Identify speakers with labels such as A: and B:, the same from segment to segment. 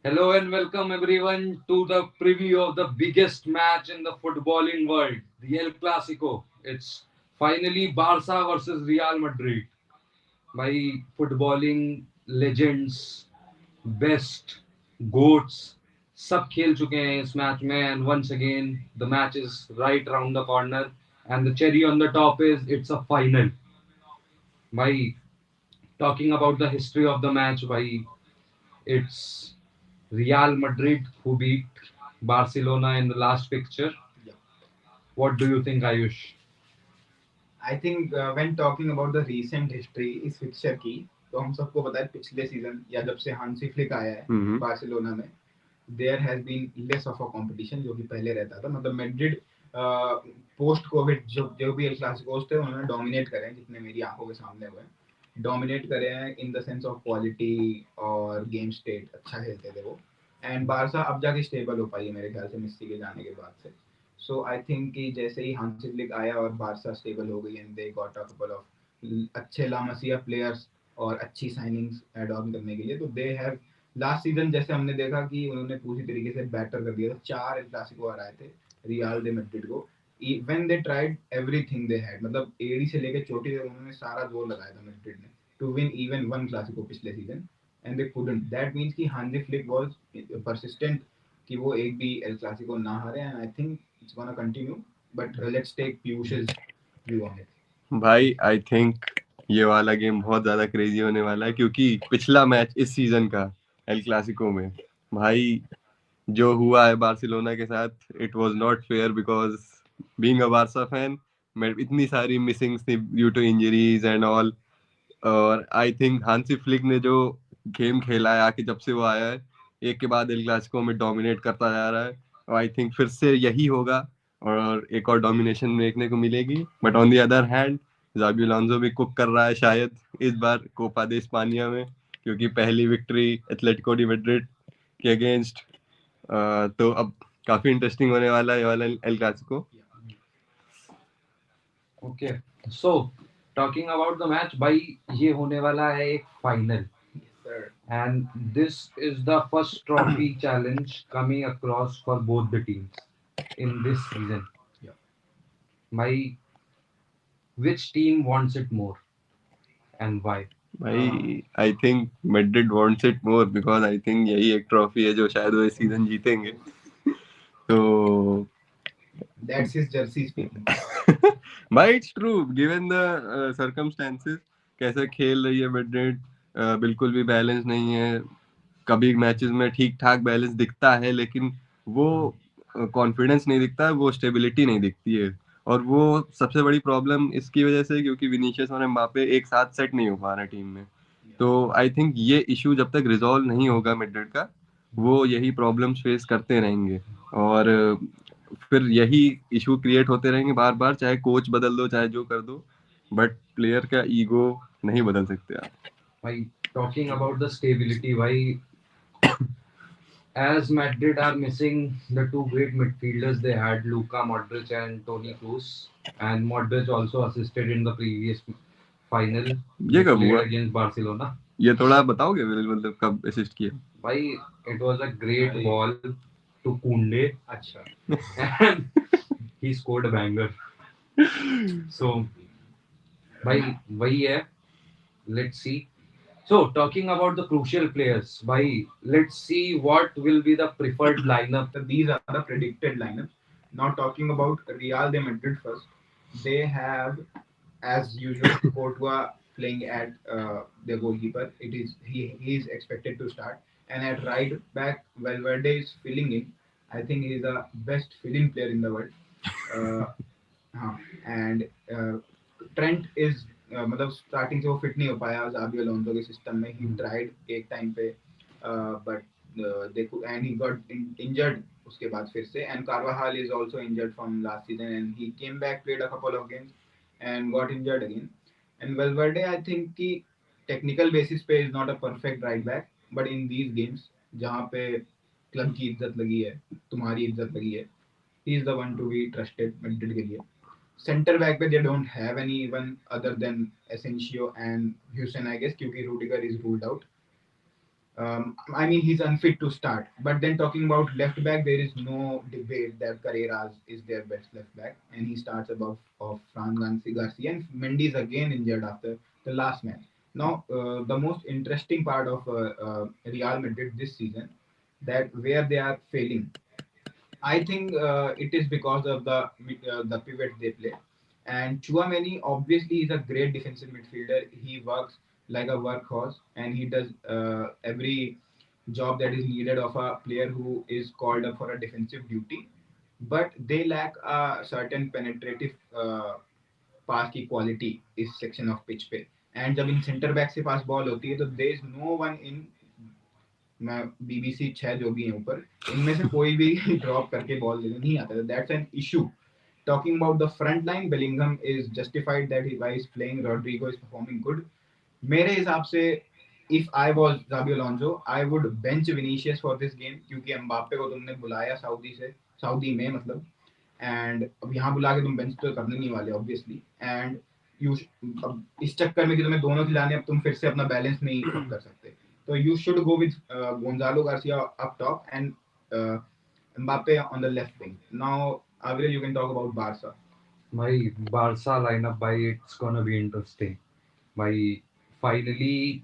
A: Hello and welcome everyone to the preview of the biggest match in the footballing world, the El Clasico. It's finally Barca versus Real Madrid. My footballing legends, best goats, सब खेल चुके हैं इस match में and once again the match is right around the corner and the cherry on the top is it's a final. By talking about the history of the match, by it's Real Madrid who beat Barcelona in the last fixture.
B: Yeah.
A: What do you think, Ayush?
B: I think when talking about the recent history इस fixture की तो हम सबको पता है पिछले season या जब से हांसी फ्लिक आया है बार्सिलोना में there has been less of a competition जो कि पहले रहता था मतलब मैड्रिड पोस्ट कोविड जो भी एल क्लासिकोस थे उन्होंने डोमिनेट करे हैं जितने मेरी आंखों के सामने हुए डोमिनेट करे हैं in the sense of quality और गेम स्टेट अच्छा खेलते थे वो एंड बारसा अब जाके स्टेबल हो पाई है मेरे ख्याल से मेस्सी के जाने के बाद से सो आई थिंक कि जैसे ही हांसी फ्लिक आया और बारसा स्टेबल हो गई and they got a couple of अच्छे लामसिया प्लेयर्स और अच्छी साइनिंग्स एड ऑन करने के लिए तो दे हैव लास्ट सीजन जैसे हमने देखा कि उन्होंने पूरी तरीके से बैटर कर दिया था चार एल क्लासिको हराए थे रियाल दे मैड्रिड को when they tried everything they had मतलब एडी से लेकर चोटी तक उन्होंने सारा जोर लगाया था मैड्रिड ने to win even one Clasico पिछले season and they couldn't that means कि हांजी फ्लिक वाज परसिस्टेंट कि वो एक भी एल क्लासिको ना हारे and I think it's gonna continue but let's take Piyush's view on it
C: भाई आई थिंक ये वाला गेम बहुत ज्यादा क्रेजी होने वाला है क्योंकि पिछला मैच इस सीजन का एल क्लासिको में भाई जो हुआ है बार्सिलोना के साथ it was not fair because being a Barca fan मैं इतनी सारी मिसिंग्स थी due to injuries and all और आई थिंक हांसी फ्लिक ने जो गेम खेला है आके जब से वो आया है एक के बाद एल क्लासिको में डोमिनेट करता जा रहा है और आई थिंक फिर से यही होगा और एक और डोमिनेशन देखने को मिलेगी but on the other hand Xabi Alonso भी कुक कर रहा है शायद इस बार कोपा दे स्पानिया में क्योंकि पहली विक्ट्री एथलेटिको डी मैड्रिड के अगेंस्ट तो अब काफी इंटरेस्टिंग होने वाला है ये वाला El Clasico
A: Okay, so talking about the match, भाई ये होने वाला है एक final
B: sir
A: and this is the first trophy challenge coming across for both the teams in this season. My which team wants it more and why?
C: भाई I think Madrid wants it more because I think यही एक trophy है जो शायद वो इस season जीतेंगे तो
B: दैट्स हिज जर्सी स्पीकिंग
C: भाई it's true given the circumstances कैसे खेल रही है मैड्रिड बिल्कुल भी बैलेंस नहीं है कभी मैचेस में ठीक ठाक बैलेंस दिखता है लेकिन वो कॉन्फिडेंस नहीं दिखता वो स्टेबिलिटी नहीं दिखती है और वो सबसे बड़ी प्रॉब्लम इसकी वजह से क्योंकि विनीशियस और एम्बापे एक साथ सेट नहीं हो पा रहे टीम में तो आई थिंक ये इशू जब तक रिजॉल्व नहीं होगा मैड्रिड का वो यही प्रॉब्लम्स फेस करते रहेंगे और फिर यही इशू क्रिएट होते रहेंगे बार बार चाहे कोच बदल दो चाहे जो कर दो बट प्लेयर का ईगो नहीं बदल सकते आप
A: By talking about the stability, why as Madrid are missing the two great midfielders they had, Luka Modric and Toni Kroos, and Modric also assisted in the previous final
C: ये
A: they
C: कब
A: played
C: हुआ
A: against Barcelona.
C: ये थोड़ा बताओगे मतलब कब assist किया
A: Why it was a great ball to Kunde
B: अच्छा
A: and he scored a banger. So, why है let's see. So, talking about the crucial players, by let's see what will be the preferred lineup.
B: these are the predicted lineups. Now talking about Real de Madrid first, they have as usual Courtois playing at their goalkeeper. He is expected to start, and at right back Valverde is filling in. I think he is the best filling player in the world. Uh, and Trent is मतलब starting से वो fit नहीं हो पाया जाबी Alonso के system में he tried एक time पे बट देखो एंड ही गॉट इंजर्ड उसके बाद फिर से and कार्वाहाल is also injured from last season and he came back played a couple of games and got injured again and Valverde I think कि technical basis पे is not a perfect right back but in these games जहाँ पे club की इज्जत लगी है तुम्हारी इज्जत लगी है ही is the one to be trusted Madrid के लिए सेंटर बैक पे they don't have anyone other than Asensio and Huijsen I guess क्योंकि Rudiger is ruled out I mean, he's unfit to start. But then talking about left back, there is no debate that Carreras is their best left back, and he starts above of Fran Garcia, and Mendy is again injured after the last match. Now, the most interesting part of Real Madrid this season, that where they are failing, I think it is because of the pivot they play. And Chouameni obviously is a great defensive midfielder. He works like a workhorse, and he does every job that is needed of a player who is called up for a defensive duty. But they lack a certain penetrative पास की quality इस section of pitch पे and जब इन centre back से पास ball होती है तो there is no one in मैं BBC 6 जो भी है ऊपर इनमें से कोई भी ड्रॉप करके बॉल देने नहीं आता that's an issue talking about the front line Bellingham is justified that he why is playing Rodrigo is performing good मेरे हिसाब से if I was Xabi Alonso I would bench Vinicius for this game क्योंकि Mbappe को तुमने बुलाया Saudi में मतलब and अब यहाँ बुला के तुम बेंच तो करने नहीं वाले ऑब्वियसली एंड यू अब इस चक्कर में कि तुम्हें दोनों खिलाने अब तुम फिर से अपना बैलेंस नहीं कर सकते तो you should go with Gonzalo Garcia up top and Mbappe on the left wing. Now, Avril, you can talk about Barca.
A: My Barca lineup, by it's gonna be interesting. My finally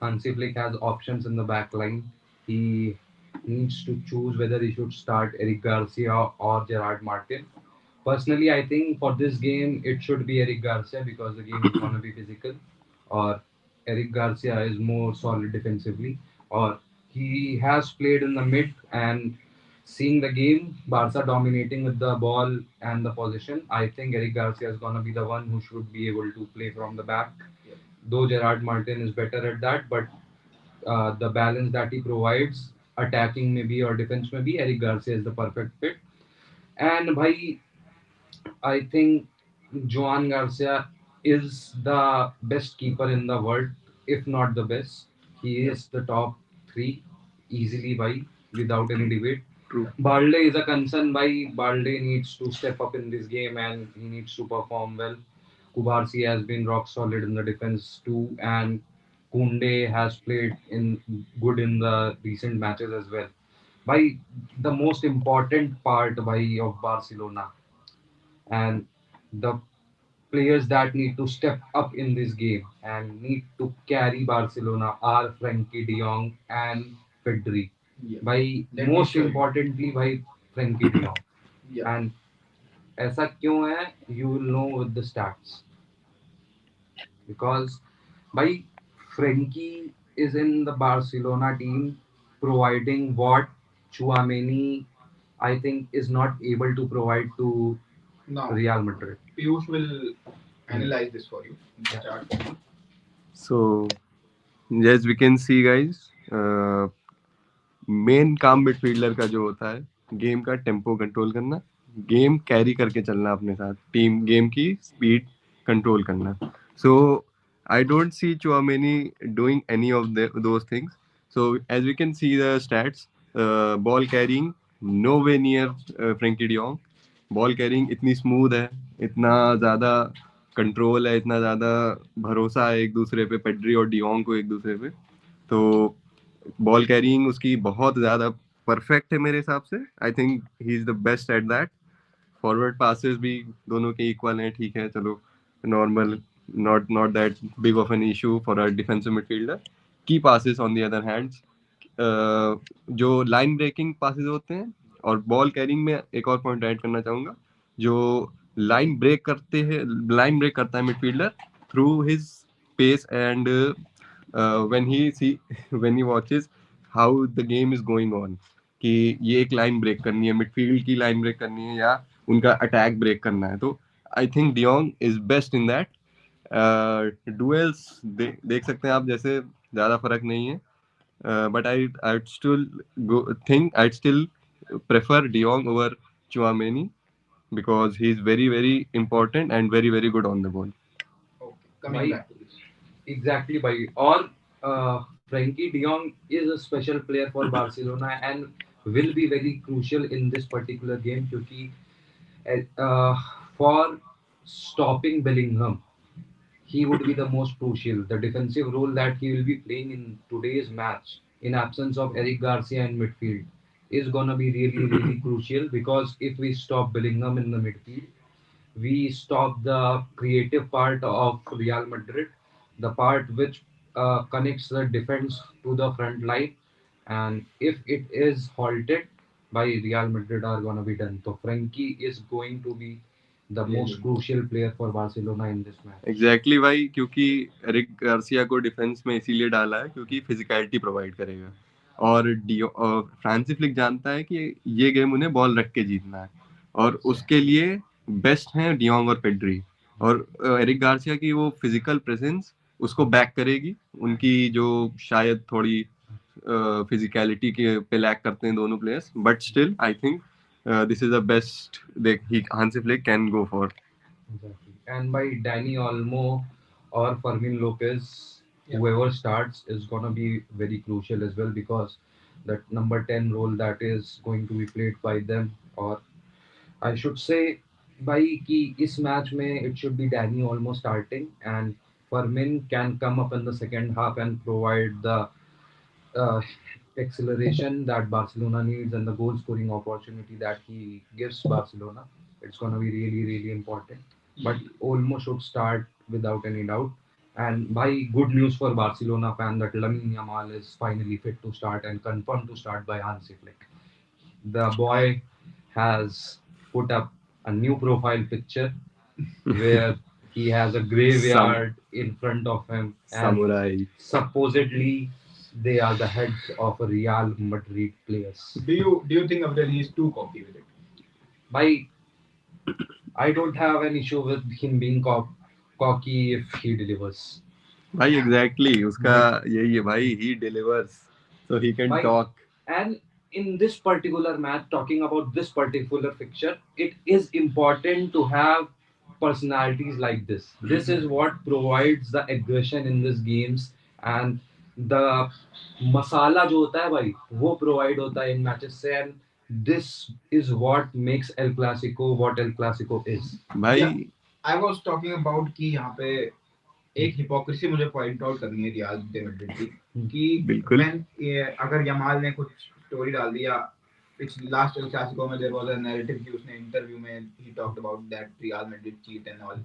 A: Hansi Flick has options in the back line. He needs to choose whether he should start Eric Garcia or Gerard Martin. Personally, I think for this game it should be Eric Garcia because the game is going to be physical, or Eric Garcia is more solid defensively, or he has played in the mid and seeing the game, Barca dominating with the ball and the position. I think Eric Garcia is going to be the one who should be able to play from the back. Though Gerard Martin is better at that, but the balance that he provides, attacking maybe or defense maybe, Eric Garcia is the perfect fit. And bhai, I think Joan Garcia is the best keeper in the world, if not the best. He is the top three easily by without any debate.
C: True.
A: Balde is a concern by Balde needs to step up in this game and he needs to perform well. Kubarsi has been rock solid in the defense too, and Kunde has played in good in the recent matches as well. By the most important part by of Barcelona and the players that need to step up in this game and need to carry Barcelona are Frankie De Jong and Pedri.
B: Yeah.
A: By
B: Let me
A: most
B: show you.
A: importantly by Frankie De Jong.
B: Yeah.
A: And ऐसा क्यों है? You will know with the stats. Because by Frankie is in the Barcelona team providing what Chouameni I think is not able to provide to
B: Now,
A: Real Madrid.
B: Piyush will analyze this for you in the
A: Yeah.
B: chart.
C: So, as we can see, guys, main काम midfielder का जो होता है game का tempo control करना, game carry करके चलना अपने साथ, टीम गेम की स्पीड कंट्रोल करना. सो I don't see Chouameni doing any of those things. So as we can see the stats, ball carrying nowhere near Frankie De Jong. Ball carrying इतनी smooth है, इतना ज़्यादा कंट्रोल है, इतना ज़्यादा भरोसा है एक दूसरे पे, पेड्री और डियोंग को एक दूसरे पे. तो बॉल कैरिंग उसकी बहुत ज़्यादा परफेक्ट है मेरे हिसाब से. I think he is the best at that. Forward passes भी दोनों के इक्वल हैं, ठीक है, चलो normal, not that big of an issue for a defensive midfielder. Key passes on the other hands, जो लाइन ब्रेकिंग पासेस होते हैं, और बॉल कैरिंग में एक और पॉइंट ऐड करना चाहूँगा, जो लाइन ब्रेक करता है midfielder through his pace and when he watches how the game is going on, कि ये एक लाइन ब्रेक करनी है, मिडफील्ड की लाइन ब्रेक करनी है या उनका अटैक ब्रेक करना है. तो I think de Jong is best in that. Duels देख सकते हैं आप, जैसे ज़्यादा फर्क नहीं है, but I'd still prefer De Jong over Chouameni because he's very very important and very very good on the ball.
B: Okay, coming
A: By-
B: back to this.
A: Exactly, by or Frankie De Jong is a special player for Barcelona and will be very crucial in this particular game क्योंकि for stopping Bellingham, he would be the most crucial. The defensive role that he will be playing in today's match, in absence of Eric Garcia in midfield, is gonna be really, really crucial, because if we stop Bellingham in the midfield, we stop the creative part of Real Madrid, the part which connects the defense to the front line, and if it is halted by Real Madrid, are gonna be done. So Frankie is going to be the most crucial player for Barcelona in this match.
C: Exactly भाई, क्योंकि Eric Garcia को defence में इसीलिए डाला है क्योंकि physicality provide करेगा, और फ्रांसी फ्लिक जानता है कि ये गेम उन्हें बॉल रख के जीतना है, और उसके लिए बेस्ट हैं डियोंग और पेड्री, और एरिक गार्सिया की वो फिजिकल प्रेजेंस उसको बैक करेगी। उनकी जो शायद थोड़ी फिजिकलिटी के पे लैक करते हैं दोनों players, but still I think this is the best Hansi Flick can go for.
A: Exactly. And by Danny Olmo or Fermin Lopez, whoever starts is going to be very crucial as well, because that number 10 role that is going to be played by them, or I should say by ki is match mein it should be Danny Olmo starting, and Fermin can come up in the second half and provide the uh, acceleration that Barcelona needs and the goal scoring opportunity that he gives Barcelona. It's going to be really, really important. But Olmo should start without any doubt. And by good news for Barcelona fan that Lamine Yamal is finally fit to start and confirmed to start by Hansi Flick. The boy has put up a new profile picture where he has a graveyard in front of him, and
C: Samurai.
A: supposedly they are the heads of Real Madrid players.
B: Do you think Abdel he is too cocky with it?
A: By I don't have an issue with him being cocky if he delivers.
C: भाई exactly उसका यही है भाई, he delivers so he can
A: Bhai,
C: talk.
A: And in this particular match, talking about this particular fixture, it is important to have personalities like this. This is what provides the aggression in these games, and the masala जो होता है भाई वो provide होता है in matches से, and this is what makes El Clasico what El Clasico is.
C: भाई
B: Yeah, I was talking about कि यहाँ पे एक हिपोक्रेसी मुझे पॉइंट आउट करनी है रियल मैड्रिड की, कि
C: बिल्कुल।
B: अगर यमाल ने कुछ स्टोरी डाल दिया लास्ट एल क्लासिको में, देयर वाज अ नैरेटिव कि उसने इंटरव्यू में he talked about that real Madrid cheat and all.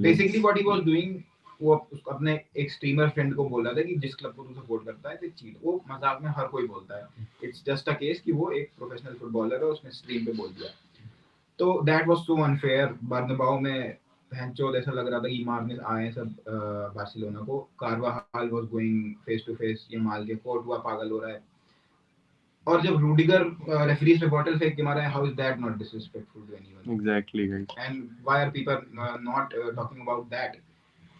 B: Basically what he was doing, वो अपने एक स्ट्रीमर फ्रेंड को बोल रहा था कि जिस क्लब को तू सपोर्ट करता है ते चीट। वो मजाक में हर कोई बोलता है, इट्स जस्ट अ केस कि वो एक प्रोफेशनल फुटबॉलर है, उसने स्ट्रीम पे बोल दिया। तो दैट वाज सो अनफेयर। बर्नाबाउ में भैंचोद ऐसा लग रहा था कि मारने आए सब बार्सिलोना को। Carvajal was going face to face Yamal के, कोर्टुआ पागल हो रहा है, और जब रूडिगर रेफरीज पे बॉटल फेंक के मारा है, how is that not disrespectful to anyone?
C: Exactly guys,
B: and why are people not talking about that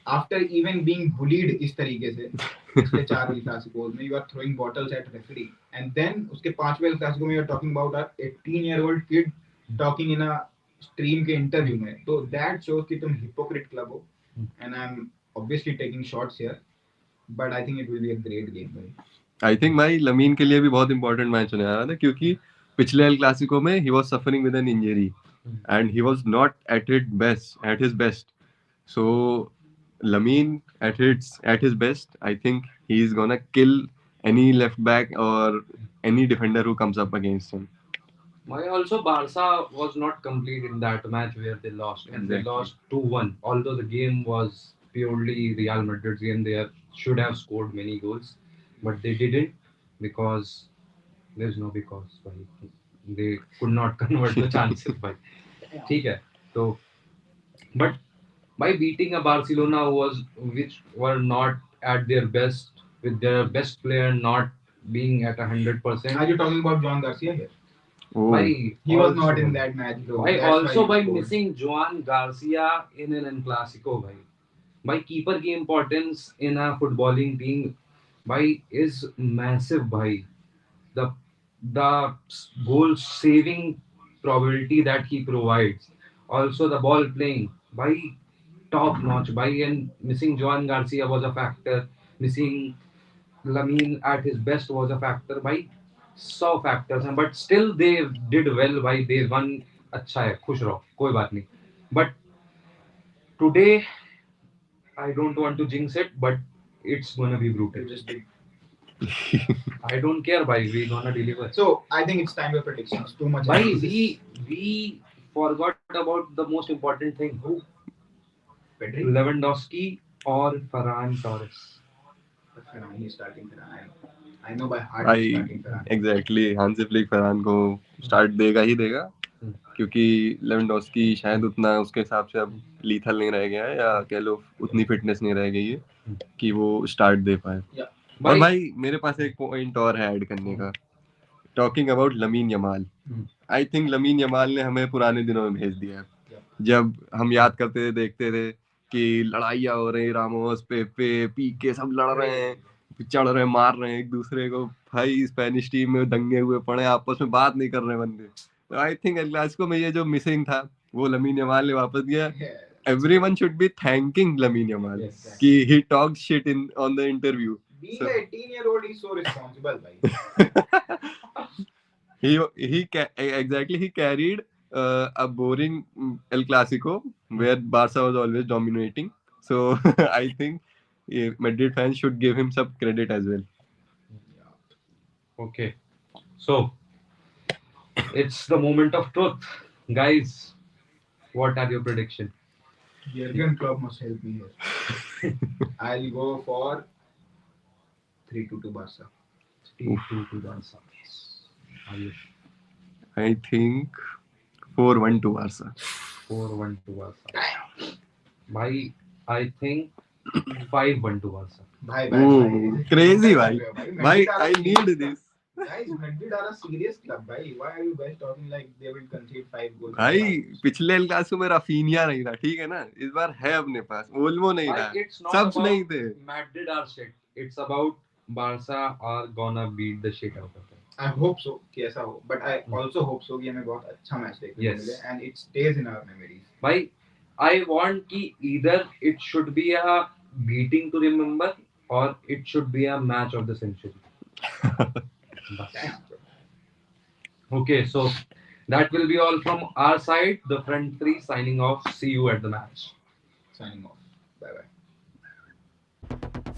B: after even being bullied इस तरीके से पिछले 4 एल क्लासिकोस में? You are throwing bottles at referee, and then उसके 5वें El Clasico में you are talking about a 18-year-old kid talking in a stream के interview में। तो दैट शोज कि तुम हिपोक्रेट क्लब हो, and I am obviously taking shots here, but I think it will be a great game भाई।
C: I think भाई lamin के लिए भी बहुत इंपॉर्टेंट मैच होने वाला था, क्योंकि पिछले एल क्लासिको में he was suffering with an injury and he was not at his best. So lamin at his best, I think he is gonna kill any left back or any defender who comes up against him.
A: Also, Barca was not complete in that match where they lost, and they lost 2-1. Although the game was purely Real Madrid's game, they should have scored many goals, but they didn't, because there's no because. They could not convert the chances. ठीक है, तो but by beating a Barcelona which were not at their best, with their best player not being at 100%.
B: Are you talking about Joan Garcia here?
C: Oh,
B: He was not in that match though.
A: By
B: That's
A: also
B: why
A: by
B: he scored.
A: missing Joan Garcia in an El Clasico, by keeper की importance in a footballing team by is massive, by the goal saving probability that he provides, also the ball playing by top notch, by, and missing Joan Garcia was a factor, missing Lamine at his best was a factor, by 100 factors हैं, but still they did well, भाई they won। अच्छा है, खुश रहो, कोई बात नहीं। But today I don't want to jinx it, but it's gonna be
B: You
A: brutal.
B: just did.
A: I don't care, bhai. We gonna deliver.
B: So I think it's time for predictions. Too much
A: Bhai,
B: emphasis.
A: we forgot about the most important thing.
B: Who? Pedri?
A: Lewandowski or Ferran Torres.
B: Ferran, he's starting Ferran. I know by heart
C: भाई
B: he's starting Ferran.
C: Exactly Hansi Flick Farhan को start देगा ही देगा क्योंकि Lewandowski शायद उतना उसके हिसाब से अब लीथल नहीं रह गया है या कह लो उतनी फिटनेस नहीं रह गई है कि वो स्टार्ट दे पाए
B: Yeah.
C: और भाई मेरे पास एक पॉइंट और है ऐड करने का talking about Lamine Yamal I think Lamine Yamal ने हमें पुराने दिनों में भेज दिया है जब हम याद करते थे देखते थे कि लड़ाइयाँ हो रही रामोस पे पीके सब लड़ रहे हैं चढ़ रहे हैं मार रहे हैं एक दूसरे को भाई स्पेनिश टीम में दंगे हुए पड़े आपस में बात नहीं कर रहे बंदे तो आई थिंक एल क्लासिको में ये जो मिसिंग था वो लमीन यमाल ने वापस दिया everyone should be thanking Lamine Yamal
B: Yes.
C: कि he talked shit in on the interview
B: Being an 18-year-old, he's so responsible, bhai.
C: he carried a boring El Clasico where Barca was always dominating. So I think Madrid fans should give him some credit as well.
A: Okay. So it's the moment of truth. Guys, what are your prediction?
B: Jurgen Klopp must help me here. I'll go for 3-2 to Barca.
A: 3-2 to Barca. Ayush.
C: I think 4-1 to Barca.
A: 4-1 to Barca. Bhai, I think 5-1 to Barca.
B: Bhai,
C: Ooh, crazy bhai. Bhai, I need this.
B: Guys, Madrid are a serious club, bhai. Why are you guys talking like they will concede 5 goals?
C: भाई पिछले L Clasico में Raphinha नहीं था ठीक है ना इस बार है अपने पास ओल्मो नहीं था
A: Bhai, it's not
C: सब नहीं
A: about
C: थे
A: Madrid are shit. It's about Barca are gonna beat the shit out of them.
B: I hope so कि ऐसा हो, but I also hope so कि हमें बहुत अच्छा मैच देखने को
A: Yes.
B: मिले and it stays in our memories.
A: Bhai, I want ki either it should be a beating to remember or it should be a match of the century. Bas.
B: Damn, bro.
A: Okay, so that will be all from our side. The front three signing off. See you at the match.
B: Signing off. Bye bye.